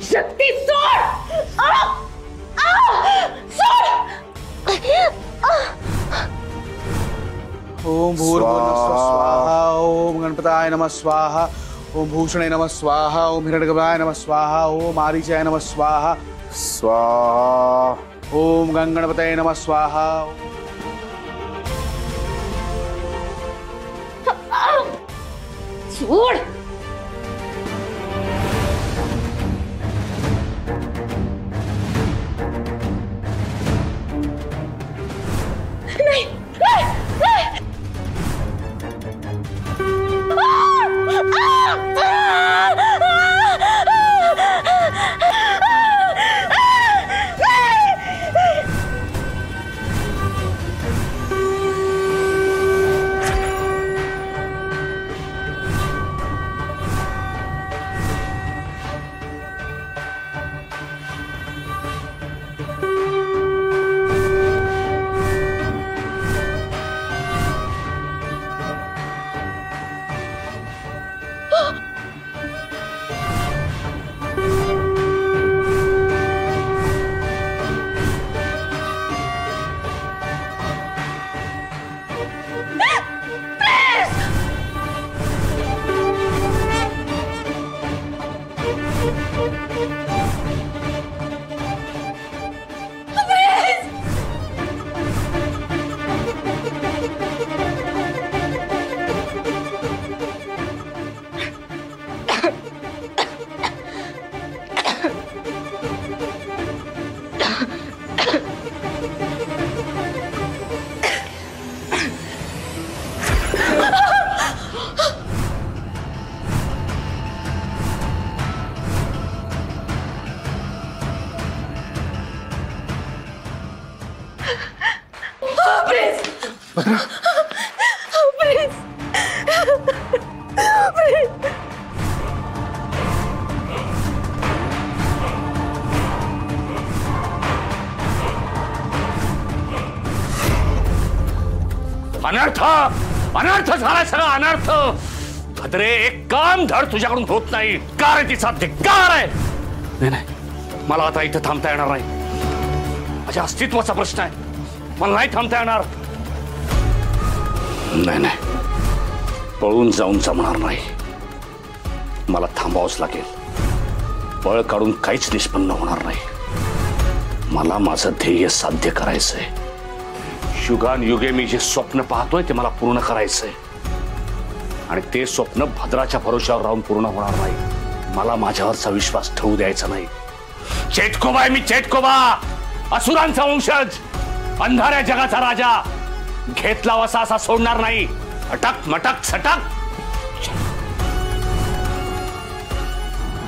शक्ती सोड! सोड! ओम भूर्भुवः स्वाहा, ओम गणपताय नमः स्वाहा, ओम भूषणे नमः स्वाहा, ओम हिरण्यगर्भाय नमः स्वाहा, ओम आदित्याय नमः स्वाहा स्वाहा, ओम गंगणपतये नमः स्वाहा। सोड! नहीं, अनर्थ अनर्थ झाला सगळा अनर्थ। भद्रे एक काम धड तुझ्याकडून होत नाही। का रे तिचा धिक्कार आहे? नाही नाही, मला आता इथं थांबता येणार नाही। माझ्या अस्तित्वाचा प्रश्न आहे, मला नाही थांबता येणार। नाही नाही, पळून जाऊन जमणार नाही, मला थांबावंच लागेल। पळ काढून काहीच निष्पन्न होणार नाही। मला माझं ध्येय साध्य करायचंय। युगान युगे मी जे स्वप्न पाहतोय ते मला पूर्ण करायचंय, आणि ते स्वप्न भद्राच्या भरोश्यावर राहून पूर्ण होणार नाही। मला माझ्यावरचा विश्वास ठेवू द्यायचा नाही। चेटकोबा आहे मी, चेटकोबा, असुरांचा वंशज, अंधाऱ्या जगाचा राजा। घेतला वसा असा सोडणार नाही। अटक मटक सटक।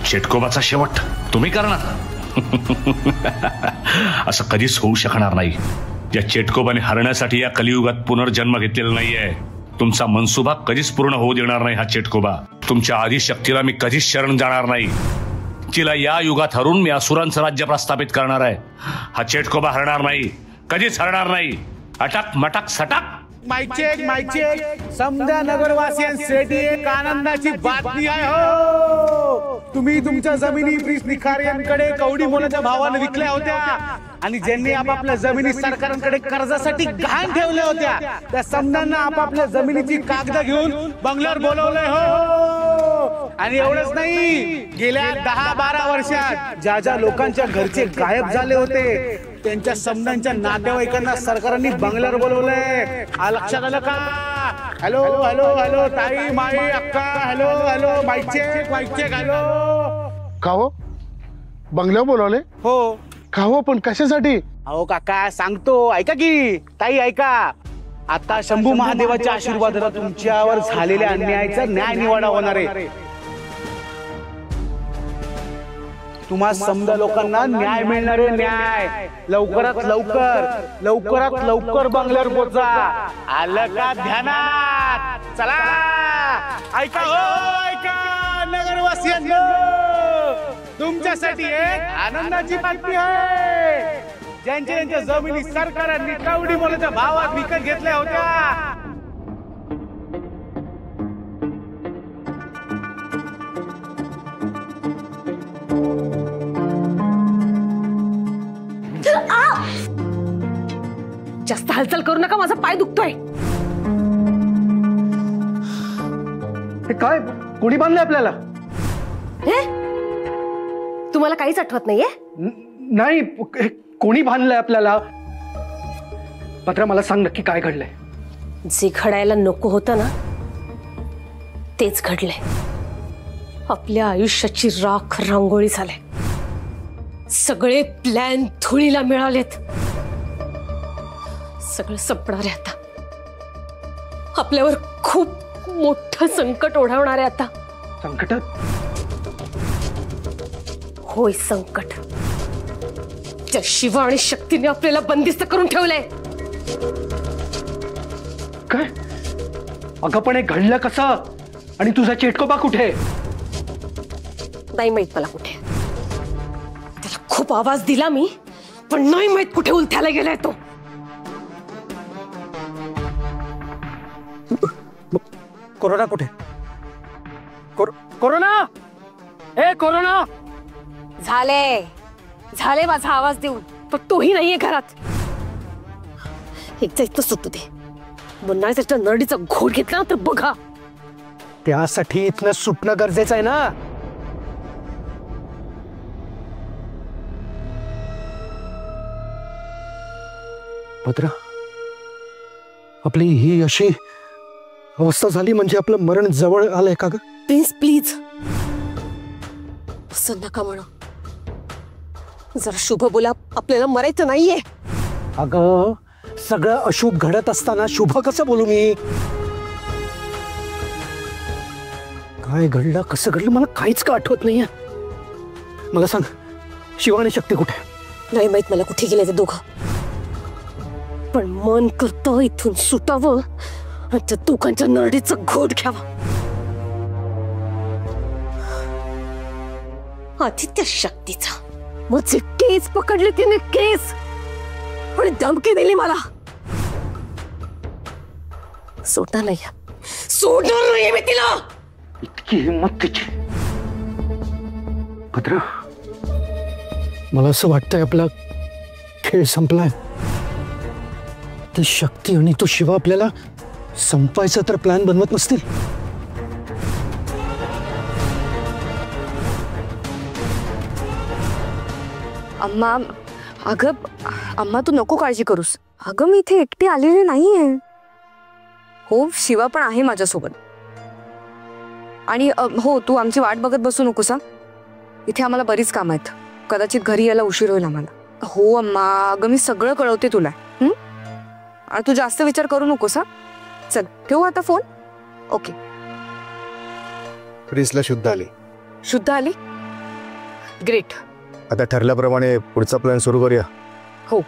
चेटकोबाचा शेवट तुम्ही करणार असं कधीच होऊ शकणार नाही। या चेटकोबाने हरण्यासाठी या कलियुगात पुनर्जन्म घेतलेला नाहीये। तुमचा मनसुबा कधीच पूर्ण होऊ देणार नाही हा चेटकोबा। तुमच्या आदिशक्तीला मी कधीच शरण जाणार नाही। तिला या युगात हरून मी असुरांचं राज्य प्रस्थापित करणार आहे। हा चेटकोबा हरणार नाही, कधीच हरणार नाही। अटक मटक सटक। माईचेक समद्या नगरवासियांसाठी एक आनंदाची बातमी आहे हो। तुम्ही तुमच्या जमिनी प्रिन्स निखारियांकडे कवडी मोलाच्या भावाने विकल्या होत्या, आणि ज्यांनी आपापल्या जमिनी सरकारांकडे कर्जासाठी गहाण ठेवल्या होत्या त्या समद्यांना आपापल्या जमिनीची कागद घेऊन बंगल्यावर बोलवलंय हो। आणि एवढंच नाही, गेल्या 10-12 वर्षात ज्या ज्या लोकांच्या घरचे गायब झाले होते त्यांच्या समद्यांच्या नातेवाईकांना सरकारने बंगल्यावर बोलवलंय। लक्षात आलं का? हॅलो हॅलो हॅलो, ताई माई अक्का, हॅलो हॅलो, माईचेक हॅलो। का हो, बंगल्यावर बोलवले? हो। का हो, पण कशासाठी? अहो काका सांगतो, ऐका की ताई ऐका। आता शंभू महादेवाच्या आशीर्वादाने तुमच्यावर झालेल्या अन्यायाचा न्याय निवाडा होणार आहे। तुम्हा समजा लोकांना न्याय मिळणार आहे, न्याय लवकरात लवकर बंगल्यावर पोचा। आलं का ध्यानात? चला ऐका हो, ऐका नगरवासियांनो, तुमच्यासाठी एक आनंदाची बातमी आहे। ज्यांच्या जमिनी सरकारांनी कवडी मोलाच्या भावात विकत घेतल्या होत्या हालचाल करू नका, माझा पाय दुखतोय. काय कोणी बांधलंय आपल्याला? हे तुम्हाला काहीच आठवत नाहीये? नाही, कोणी बांधलंय आपल्याला? पत्रा मला सांग नक्की काय घडलंय. जे घडायला नको होतं ना तेच घडलंय. आपल्या आयुष्याची राख रांगोळी झाले. सगळे प्लॅन धुळीला मिळालेत. सगळं संपणार आहे आता. आपल्यावर खूप मोठं संकट ओढवणार आहे आता. संकट? होय, संकट. त्या शिवा आणि शक्तीने आपल्याला बंदिस्त करून ठेवलंय. काय? अगं पण हे घडलं कसं? आणि तुझा चेटकोबा कुठे? नाही माहित मला कुठे. त्याला खूप आवाज दिला मी, पण नाही माहित कुठे उलथ्याला गेलाय तो. कोरोना कुठे? कोरोना? ए कोरोना! झाले माझा आवाज देऊन, पण तोही नाहीये घरात. एकदा इथं सुटू दे. मुन्ना त्याच्या नरडीचा घोट घेतला तर बघा. त्यासाठी इथनं सुटणं गरजेचं आहे ना. पत्रा, आपली ही अशी अवस्था झाली म्हणजे आपलं मरण जवळ आलंय का ग? प्लीज प्लीज असं नका म्हणू. जरा शुभ बोला. आपल्याला मरायचं नाहीये. अगं सगळं अशुभ घडत असताना शुभ कसं बोलू मी? काय घडलं, कसं घडलं मला काहीच का आठवत नाहीये. मला सांग, शिवा आणि शक्ती कुठे? नाही माहित मला कुठे गेले ते दोघं. पण मन करतं इथून सुटावं आणि त्या दोघांच्या नरडीचा घोट घ्यावा. आधी त्या शक्तीचा, मग जे केस पकडले तिने केस आणि धमकी दिली मला. सोडणार नाही मी तिला. इतकी हिंमत तिची. भद्रा, मला असं वाटतंय आपला खेळ संपलाय. ती शक्ती आणि तो शिवा आपल्याला संपायचा तर प्लॅन बनवत नसतील. अम्मा, अगं अम्मा तू नको काळजी करूस. अगं मी इथे एकटी आलेली नाहीये. हो, शिवा पण आहे माझ्यासोबत. आणि हो, तू आमची वाट बघत बसू नकोस. इथे आम्हाला बरीच कामं आहेत. कदाचित घरी यायला उशीर होईल आम्हाला. हो अम्मा, अगं मी सगळं कळवते तुला. आणि तू जास्त विचार करू नकोस. चल ठेवू आता फोन. ओके. प्रिन्सला शुद्ध आली. शुद्ध आली? ग्रेट. आता ठरल्याप्रमाणे पुढचा प्लॅन सुरू करूया. हो.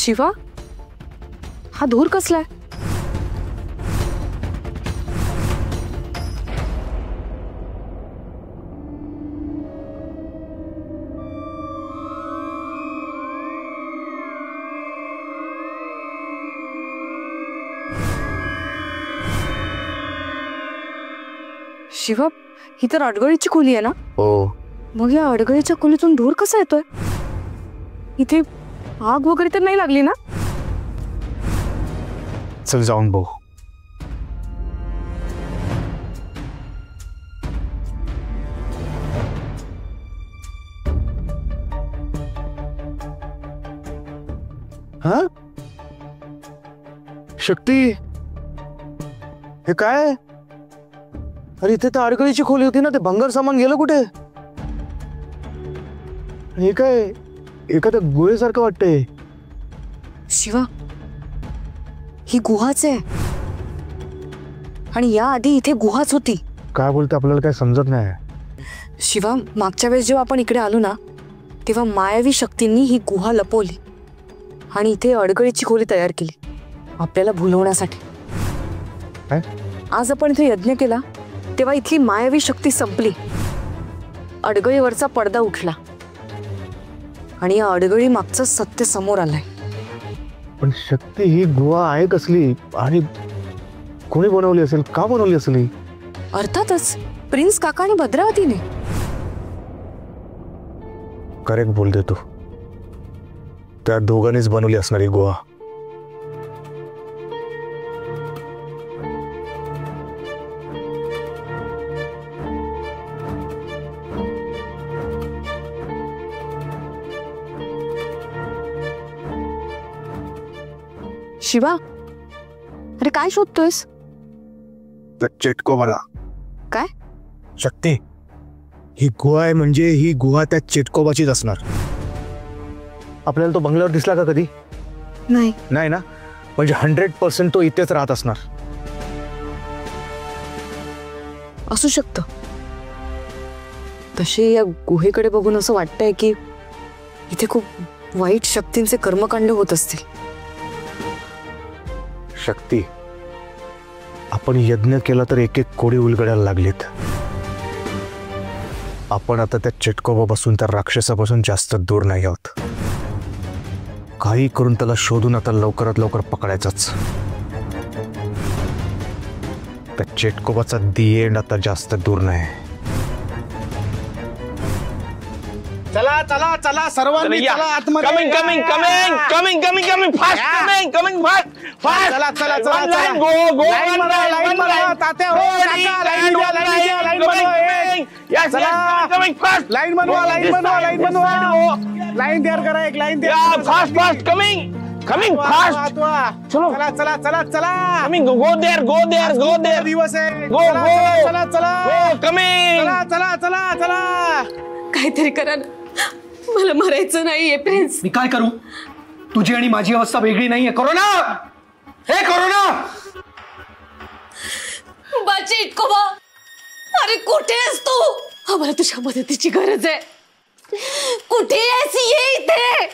शिवा, हा धूर कसलाय? शिवा, ही तर अडगळीची खोली आहे ना? हो. मग या अडगळीच्या खोलीतून धूर कसा येतोय? इथे आग वगैरे तर नाही लागली ना? चल जाऊन बघू. हा? शक्ती, हे काय? अरे इथे तर अडगळीची खोली होती ना, ते भंगार सामान गेलं कुठे? हे काय एखाद्या गुहेसारखं वाटतंय. शिवा, ही गुहाच आहे. आणि या आधी इथे गुहाच होती. काय बोलते आपल्याला काय समजत नाही. शिवा, मागच्या वेळेस जेव्हा आपण इकडे आलो ना, तेव्हा मायावी शक्तींनी ही गुहा लपवली आणि इथे अडगळीची खोली तयार केली आपल्याला भुलवण्यासाठी. काय? आज आपण इथे यज्ञ केला तेव्हा इथली मायावी शक्ती संपली. अडगळीवरचा पडदा उठला आणि या अडगळी मागचं सत्य समोर आलंय. पण शक्ती, ही गुहा आहे कसली? आणि कोणी बनवली असेल, का बनवली असेल ही? अर्थातच प्रिन्स काका आणि भद्रावतीने. करेक्ट बोलते तू. त्या दोघांनीच बनवली असणारी गुहा. शिवा, अरे काय शोधतोयस? चेटकोबाला. काय? शक्ती, ही गुहा आहे म्हणजे ही गुहा त्या चेटकोबाचीच असणार. आपल्याला तो बंगल्यावर दिसला का कधी? नाही. नाही ना, म्हणजे 100% तो इथेच राहत असणार. असू शकतं. तसे या गुहेकडे बघून असं वाटतंय की इथे खूप वाईट शक्तींचे कर्मकांड होत असतील. शक्ती, आपण यज्ञ केला तर एक एक कोडी उलगडायला लागलेत. आपण आता त्या चेटकोबापासून, त्या राक्षसापासून जास्त दूर नाही आहोत. काही करून त्याला शोधून आता लवकरात लवकर पकडायचंच. त्या चेटकोबाचा दी एंड आता जास्त दूर नाही. चला चला चला सर्वांनी चला आतमध्ये. Coming coming coming coming coming coming fast coming fast. चला चला चला लाइन गो लाइन बनवा तात्या हो काका लाइन बनवा. Yes coming fast. लाइन बनवा लाइन तयार करा. एक लाइन या फास्ट फास्ट कमिंग फास्ट. चलो चला चला चला चला. कमिंग गो देयर दिवस आहे. गो चला चला गो कमिंग. चला चला चला. काहीतरी करा ना, मला मरायचं नाहीये प्रिन्स. मी काय करू? तुझी आणि माझी अवस्था वेगळी नाहीये. करोना, हे करोना. चेटकोबा, अरे कुठे आहेस तू? आम्हाला तुझ्या मदतीची गरज आहे. कुठे आहेस? ये इथे.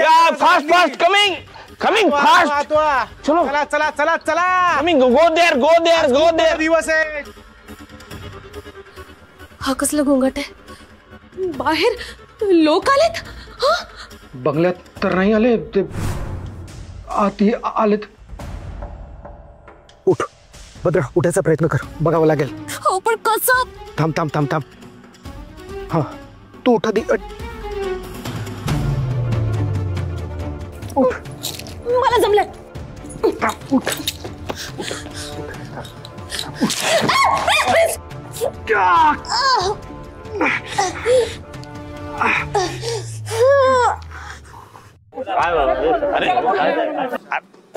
या फास्ट कमिंग फास्ट. चलो चला चला चला चला. कमिंग गो देयर दिवस आहे. हा कसला गोंगाट आहे? बाहेर लोक आलेत. बंगल्यात तर नाही आले, ते आत आलेत. उठ भद्रा, उठायचा प्रयत्न कर. बघावं लागेल. हो पण कसं? थांब. हा, तू उठ आधी. उठ. मला जमलंय. उठ.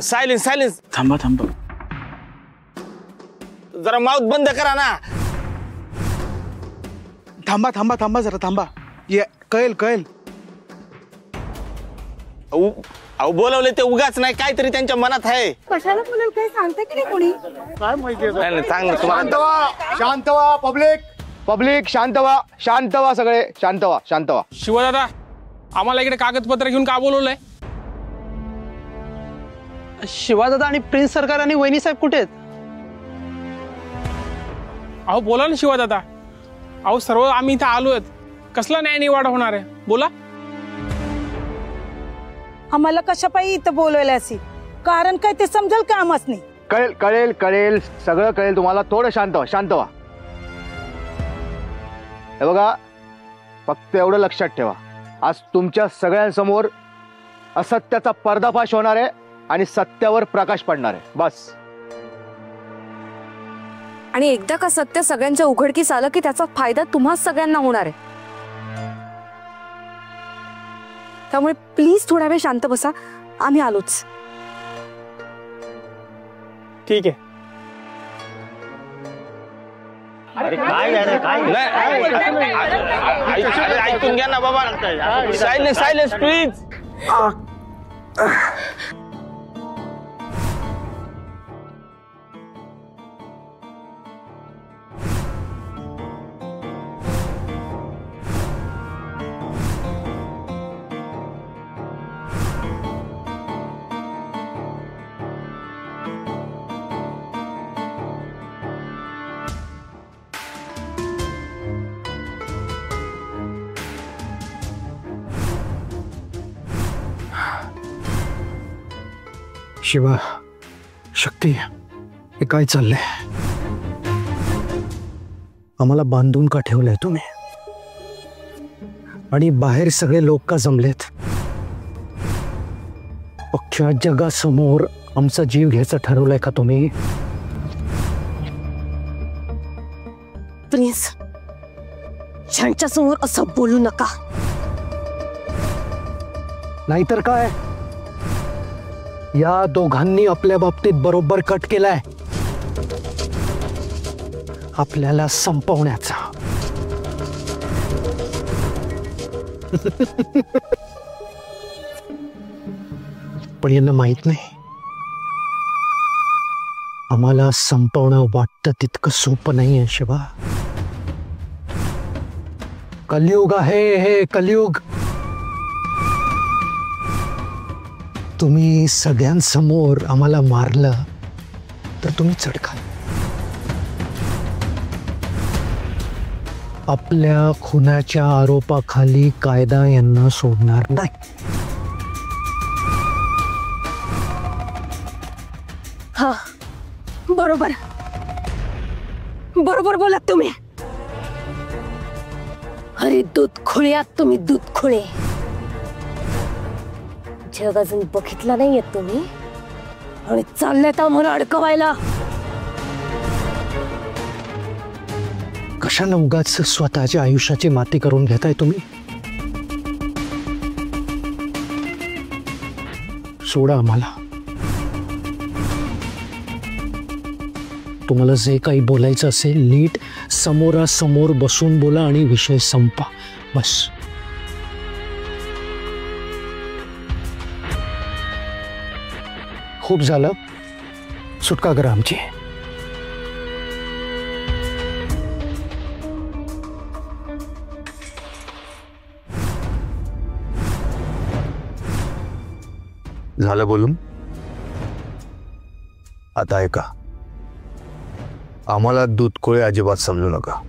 सायलेन्स. थांबा जरा माउथ बंद करा ना. थांबा जरा थांबा. ये कळेल. अहो बोलवले ते उगाच नाही, काहीतरी त्यांच्या मनात आहे. कशाला बोलेल, काही सांगते की नाही कोणी? नाही, चांगलं तुम्हाला. शांत व्हा पब्लिक. शांत व्हा सगळे. शांत व्हा. शिवदादा, आम्हाला इकडे कागदपत्र घेऊन का बोलवलंय? शिवादादा आणि प्रिन्स सरकार आणि वहिनी साहेब कुठे आहेत? अहो बोला ना शिवदादा. अहो सर्व आम्ही इथे आलोय. कसला न्याय निवाडा होणार आहे? बोला. आम्हाला कशा पायी इथं बोलवलं असेल? कारण काय ते समजेल का आम्हासनी? कळेल सगळं कळेल तुम्हाला. थोडं शांत व्हा. हे बघा, फक्त एवढं लक्षात ठेवा, आज तुमच्या सगळ्यांसमोर असत्याचा पर्दाफाश होणार आहे आणि सत्यावर प्रकाश पडणार आहे. बस. आणि एकदा का सत्य सगळ्यांच्या उघडकीस आलं की त्याचा फायदा तुम्हा सगळ्यांना होणार आहे. त्यामुळे प्लीज थोडा वेळ शांत बसा. आम्ही आलोच. ठीक आहे. ऐकून घ्या ना बाबा. Silence please. शिवा, शक्ती, हे काय चाललंय? आम्हाला बांधून का ठेवलंय तुम्ही? आणि बाहेर सगळे लोक का जमलेत? अख्ख्या जगासमोर आमचा जीव घ्यायचा ठरवलंय का तुम्ही? प्रिन्स, ह्यांच्या समोर असं बोलू नका. नाहीतर काय? या दोघांनी आपल्या बाबतीत बरोबर कट केलाय, आपल्याला संपवण्याचा. पण यांना माहित नाही, आम्हाला संपवणं वाटतं तितकं सोपं नाही आहे शिवा. कलियुग आहे हे, कलियुग. तुम्ही सगळ्यांसमोर आम्हाला मारलं तर तुम्ही चढखाल. आपल्या खुनाच्या आरोपाखाली कायदा यांना सोडणार नाही. हा, बरोबर बरोबर बोलात तुम्ही. अरे दूध खुळ्यात तुम्ही, दूध खुळे. जग अजून बघितला नाहीये तुम्ही आणि चालल्यात आम्हाला अडकवायला. कशाला उगाच स्वतःच्या आयुष्याची माती करून घेताय तुम्ही? सोडा आम्हाला. तुम्हाला जे काही बोलायचं असेल नीट समोरासमोर बसून बोला आणि विषय संपा, बस. खूप झालं, सुटका करा आमची. झालं बोलून? आता ऐका, आम्हाला दूधकोळे अजिबात समजू नका.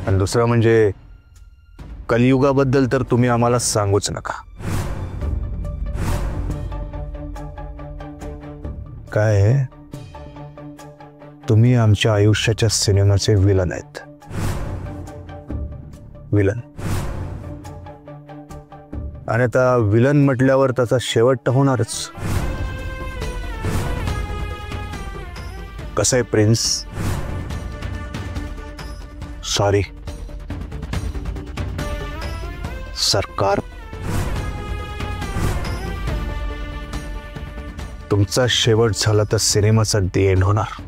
आणि दुसरं म्हणजे कलियुगाबद्दल तर तुम्ही आम्हाला सांगूच नका. काय आहे, तुम्ही आमच्या आयुष्याच्या सिनेमाचे विलन आहेत. विलन. आणि आता विलन म्हटल्यावर त्याचा शेवट तर होणारच. कसं आहे प्रिन्स, सॉरी, सरकार तुमचा शेवट झाला तर सिनेमाचा दी एंड होणार.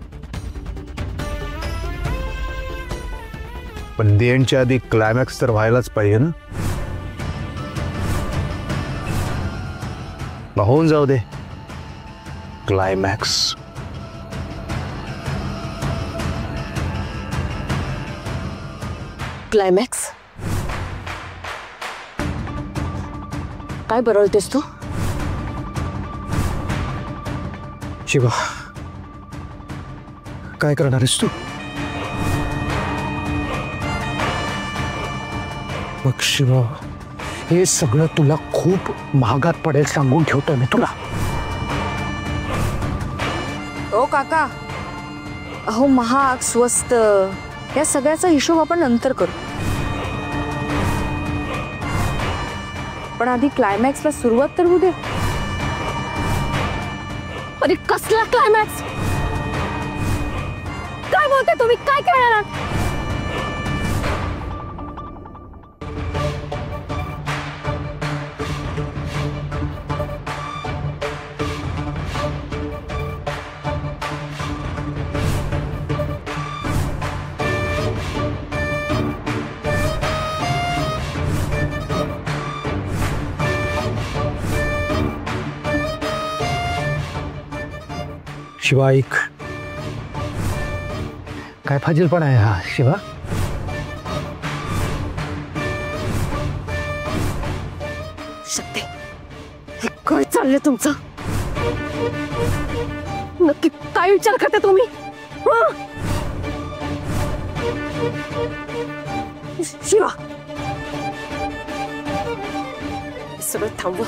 पण दी एंडच्या आधी क्लायमॅक्स तर व्हायलाच पाहिजे ना. होऊन जाऊ दे क्लायमॅक्स. क्लायमॅक्स काय बरळतेस तू? शिवा, काय करणार आहेस तू? बघ शिवा, हे सगळं तुला खूप महागात पडेल, सांगून ठेवतोय मी तुला. ओ काका, अहो महाग स्वस्त या सगळ्याचा हिशोब आपण नंतर करू. पण आधी क्लायमॅक्सला सुरुवात तर होऊ दे. अरे कसला क्लायमॅक्स? काय बोलते तुम्ही? काय करणार? शिवा ऐक, काय फाजीलपणा आहे हा शिवा? शक्ती, हे काय चाललंय तुमचं? नक्की काय विचार करता तुम्ही? शिवा, सगळं थांबवा,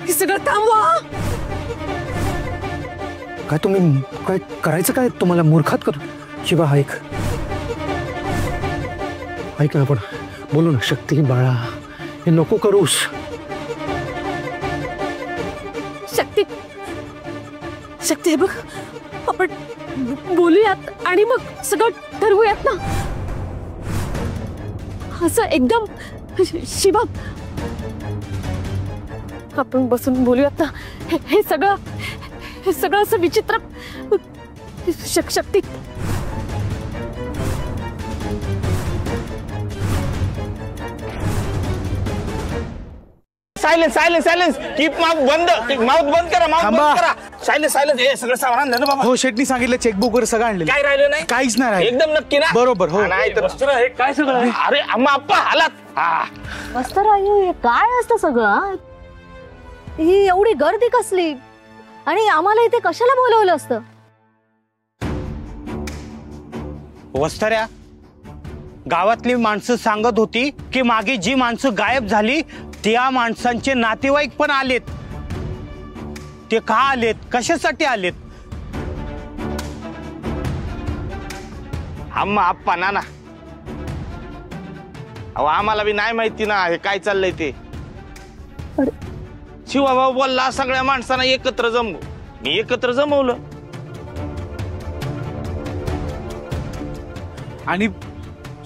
हे सगळं थांबवा. काय तुम्ही काय करायचं काय तुम्हाला मूर्खात कर. शिवा ऐक ऐक ना, आपण बोलू ना. शक्ती बाळा, हे नको करूस. शक्ती शक्ती, हे बघ, आपण बोलूयात आणि मग सगळं ठरवूयात ना. असं एकदम शिवा, आपण बसून बोलूयात ना. हे सगळं असं विचित्र. Shakti, silence silence silence keep mouth बंद करा, माउथ बंद करा. Silence silence. हे सगळं सामान आणलं ना बाबा? हो, शेटनी सांगितलं चेकबुक वर सगळं आणलं. काय राहिलं नाही? काहीच नाही राहिलं. एकदम नक्की ना? बरोबर. हो, नाही तर हे काय सगळं? अरे अम्मा आप्पा हालात. मस्त राहिलं. काय असतं सगळं? ही एवढी गर्दी कसली? आणि आम्हाला इथे कशाला बोलवलं असतं? वस्तऱ्या, गावातली माणसं सांगत होती की मागे जी माणसं गायब झाली त्या माणसांचे नातेवाईक पण आलेत. ते का आलेत, कशासाठी आलेत? अम्मा आप्पा नाना, अहो आम्हाला बी नाही माहिती ना हे काय चाललंय ते. शिवाभाऊ बोलला सगळ्या माणसांना एकत्र जमवू. मी एकत्र जमवलं. आणि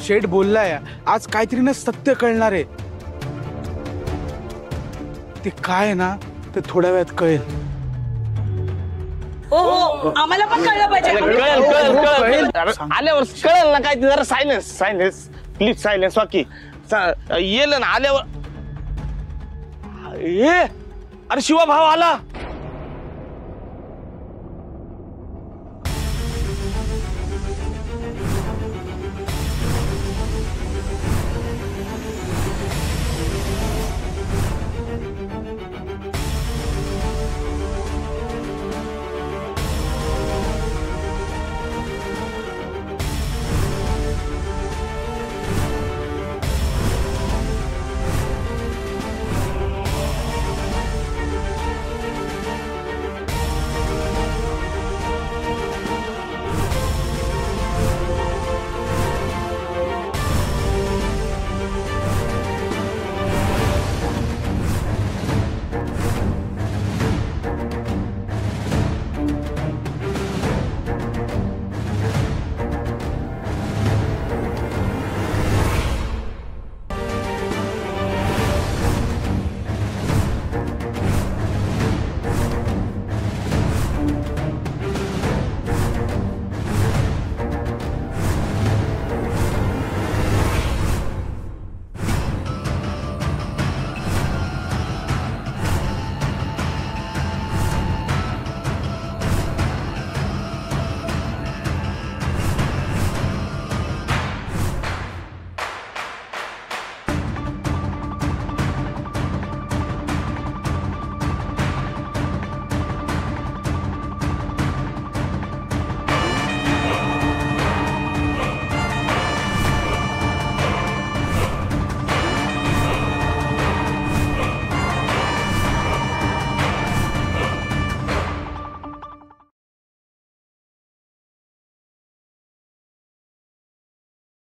शेठ बोललाय आज काहीतरी ना सत्य कळणार आहे. ते काय आहे ना, ते थोड्या वेळात कळेल. हो, आम्हाला पण कळलं पाहिजे. कळेल आल्यावर कळेल ना काय ते. जरा सायलेन्स सायलेन्स प्लीज, सायलेन्स. बाकी येलं ना आल्यावर. अरे शिवा भाऊ आला.